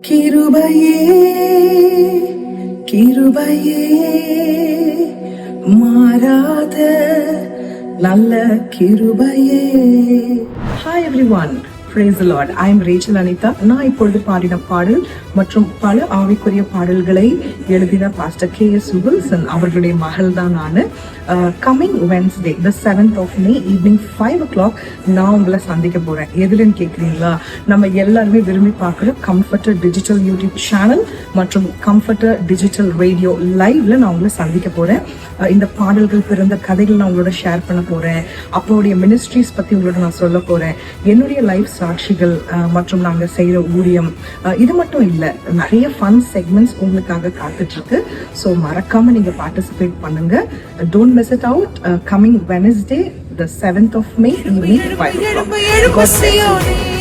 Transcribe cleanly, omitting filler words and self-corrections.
கிருபையே கிருபையே மாறாத நல்ல கிருபையே. Hi everyone, praise the Lord. I am Rachel Anita. நான் இப்பொழுது பாடின பாடல் மற்றும் பல ஆவிக்குரிய பாடல்களை எழுதின பாஸ்டர் K.S. Wilson அவர்களுடைய மகள் தான் நான். Coming Wednesday the 7th of May evening 5 o'clock நான் உங்களை சந்திக்க போறேன். எதுலன்னு கேட்குறீங்களா? நம்ம எல்லாருமே விரும்பி பார்க்குற கம்ஃபர்டர் டிஜிட்டல் யூடியூப் சேனல் மற்றும் கம்ஃபர்டர் டிஜிட்டல் ரேடியோ லைவ்ல நான் உங்களை சந்திக்க போறேன். இந்த பாடல்கள் பிறந்த கதைகள் நான் உங்களோட ஷேர் பண்ண போறேன். அப்போடைய மினிஸ்ட்ரிஸ் பத்தி உங்களோட நான் சொல்ல போறேன். என்னுடைய லைஃப் சாட்சிகள் மற்றும் நாங்க செய்யற ஊழியம், இது மட்டும் இல்ல, நிறைய ஃபன் செக்மெண்ட்ஸ் உங்களுக்காக காத்துட்டு இருக்கு. ஸோ மறக்காம நீங்க பார்ட்டிசிபேட் பண்ணுங்க. Don't miss it out. Coming Wednesday the 7th of May evening 5 o'clock. God bless you.